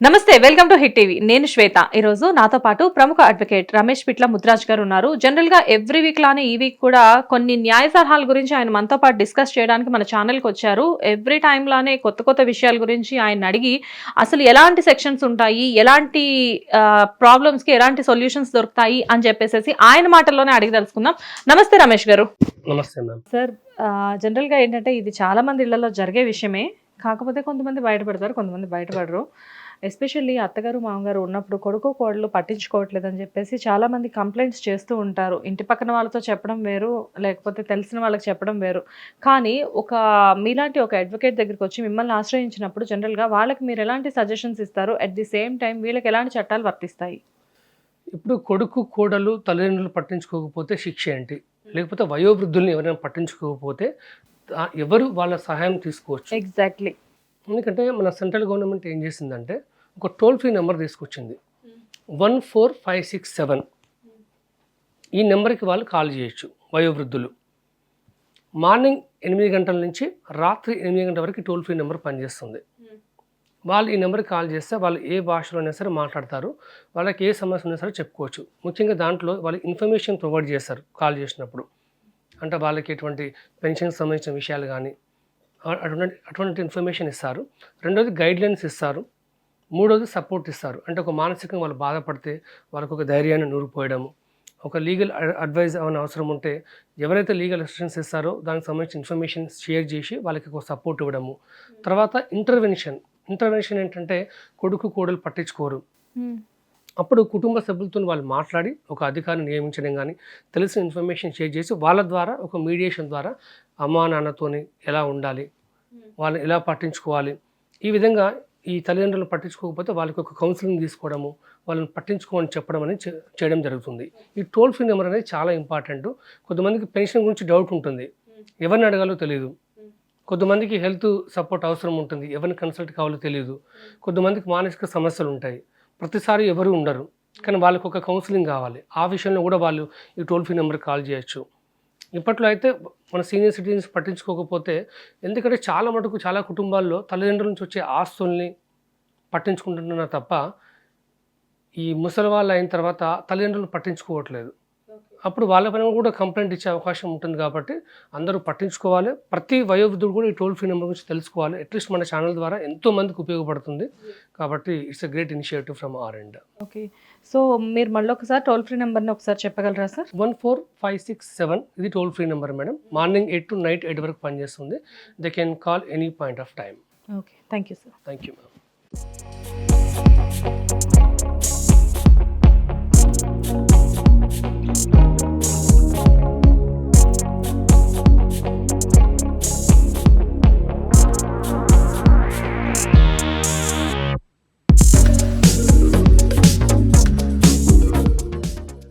నమస్తే, welcome to hit TV. నేను శ్వేత. ఈ రోజు నాతో పాటు ప్రముఖ అడ్వకేట్ రమేష్ పిట్ల ముద్రాజ్ గారు ఉన్నారు. జనరల్ గా ఎవ్రీ వీక్ లానే ఈ వీక్ కూడా కొన్ని న్యాయ సలహాల గురించి ఆయన మనతో పాటు డిస్కస్ చేయడానికి మన ఛానల్ కి వచ్చారు. ఎవ్రీ టైం లానే కొత్త కొత్త విషయాల గురించి ఆయన అడిగి అసలు ఎలాంటి సెక్షన్స్ ఉంటాయి, ఎలాంటి ప్రాబ్లమ్స్ కి ఎలాంటి సొల్యూషన్స్ దొరుకుతాయి అని చెప్పేసి ఆయన మాటల్లోనే అడిగి తెలుసుకుందాం. నమస్తే రమేష్ గారు. నమస్తే మ్యామ్. సార్, జనరల్ గా ఏంటంటే ఇది చాలా మంది ఇళ్లలో జరిగే విషయమే. కాకపోతే కొంతమంది బయటపడతారు, కొంతమంది బయటపడరు. ఎస్పెషల్లీ అత్తగారు మామగారు ఉన్నప్పుడు కొడుకు కోడలు పట్టించుకోవట్లేదని చెప్పేసి చాలా మంది కంప్లైంట్స్ చేస్తూ ఉంటారు. ఇంటి పక్కన వాళ్ళతో చెప్పడం వేరు, లేకపోతే తెలిసిన వాళ్ళకి చెప్పడం వేరు. కానీ మీలాంటి ఒక అడ్వకేట్ దగ్గరికి వచ్చి మిమ్మల్ని ఆశ్రయించినప్పుడు జనరల్గా వాళ్ళకి మీరు ఎలాంటి సజెషన్స్ ఇస్తారు? అట్ ది సేమ్ టైం వీళ్ళకి ఎలాంటి చట్టాలు వర్తిస్తాయి? ఇప్పుడు కొడుకు కోడలు తల్లిదండ్రులు పట్టించుకోకపోతే శిక్ష ఏంటి, లేకపోతే వయోవృద్ధుల్ని ఎవరైనా పట్టించుకోకపోతే ఎవరు వాళ్ళ సహాయం తీసుకోవచ్చు. ఎగ్జాక్ట్లీ. ఎందుకంటే మన సెంట్రల్ గవర్నమెంట్ ఏం చేసిందంటే ఒక టోల్ ఫ్రీ నెంబర్ తీసుకొచ్చింది, 14567. ఈ నెంబర్కి వాళ్ళు కాల్ చేయొచ్చు. వయోవృద్ధులు మార్నింగ్ 8 గంటల నుంచి రాత్రి 8 గంటల వరకు టోల్ ఫ్రీ నెంబర్ పనిచేస్తుంది. వాళ్ళు ఈ నెంబర్కి కాల్ చేస్తే వాళ్ళు ఏ భాషలో అయినా సరే మాట్లాడతారు. వాళ్ళకి ఏ సమస్య ఉన్నా సరే చెప్పుకోవచ్చు. ముఖ్యంగా దాంట్లో వాళ్ళు ఇన్ఫర్మేషన్ ప్రొవైడ్ చేస్తారు కాల్ చేసినప్పుడు. అంటే వాళ్ళకి ఎటువంటి పెన్షన్కి సంబంధించిన విషయాలు కానీ అటువంటి ఇన్ఫర్మేషన్ ఇస్తారు. రెండోది గైడ్లైన్స్ ఇస్తారు. మూడోది సపోర్ట్ ఇస్తారు. అంటే ఒక మానసికంగా వాళ్ళు బాధపడితే వాళ్ళకు ఒక ధైర్యాన్ని నూరిపోయడము, ఒక లీగల్ అడ్వైజ్ ఏమైనా అవసరం ఉంటే ఎవరైతే లీగల్ అసిస్టెన్స్ ఇస్తారో దానికి సంబంధించిన ఇన్ఫర్మేషన్ షేర్ చేసి వాళ్ళకి ఒక సపోర్ట్ ఇవ్వడము. తర్వాత ఇంటర్వెన్షన్ ఏంటంటే కొడుకు కోడలు పట్టించుకోరు, అప్పుడు కుటుంబ సభ్యులతో వాళ్ళు మాట్లాడి ఒక అధికారిని నియమించడం కానీ తెలిసిన ఇన్ఫర్మేషన్ షేర్ చేసి వాళ్ళ ద్వారా ఒక మీడియేషన్ ద్వారా అమ్మా నాన్నతోని ఎలా ఉండాలి, వాళ్ళని ఎలా పట్టించుకోవాలి, ఈ విధంగా ఈ తల్లిదండ్రులు పట్టించుకోకపోతే వాళ్ళకి ఒక కౌన్సిలింగ్ తీసుకోవడము, వాళ్ళని పట్టించుకోమని చెప్పడం అనేది చేయడం జరుగుతుంది. ఈ టోల్ ఫ్రీ నెంబర్ అనేది చాలా ఇంపార్టెంట్. కొంతమందికి పెన్షన్ గురించి డౌట్ ఉంటుంది, ఎవరిని అడగాలో తెలియదు. కొంతమందికి హెల్త్ సపోర్ట్ అవసరం ఉంటుంది, ఎవరిని కన్సల్ట్ కావాలో తెలియదు. కొంతమందికి మానసిక సమస్యలు ఉంటాయి, ప్రతిసారి ఎవరు ఉండరు, కానీ వాళ్ళకి ఒక కౌన్సిలింగ్ కావాలి. ఆ విషయంలో కూడా వాళ్ళు ఈ టోల్ ఫ్రీ నెంబర్కి కాల్ చేయొచ్చు. ఇప్పట్లో అయితే మన సీనియర్ సిటిజన్స్ పట్టించుకోకపోతే, ఎందుకంటే చాలా కుటుంబాల్లో తల్లిదండ్రుల నుంచి వచ్చే ఆస్తుల్ని పట్టించుకుంటున్నారు తప్ప ఈ ముసలి వాళ్ళు అయిన తర్వాత తల్లిదండ్రులు పట్టించుకోవట్లేదు. అప్పుడు వాళ్ళ పైన కూడా కంప్లైంట్ ఇచ్చే అవకాశం ఉంటుంది. కాబట్టి అందరూ పట్టించుకోవాలి. ప్రతి వయోవృద్ధుడు కూడా ఈ టోల్ ఫ్రీ నెంబర్ గురించి తెలుసుకోవాలి. అట్లీస్ట్ మన ఛానల్ ద్వారా ఎంతో మందికి ఉపయోగపడుతుంది. కాబట్టి it's a great initiative from our end. Okay, so మీరు మళ్ళీ ఒకసారి టోల్ ఫ్రీ నెంబర్ని ఒకసారి చెప్పగలరా సార్? 14567 ఇది toll free number madam. Morning 8 to night 8 వరకు పనిచేస్తుంది. They can call any point of time. Okay, thank you sir. Thank you ma'am.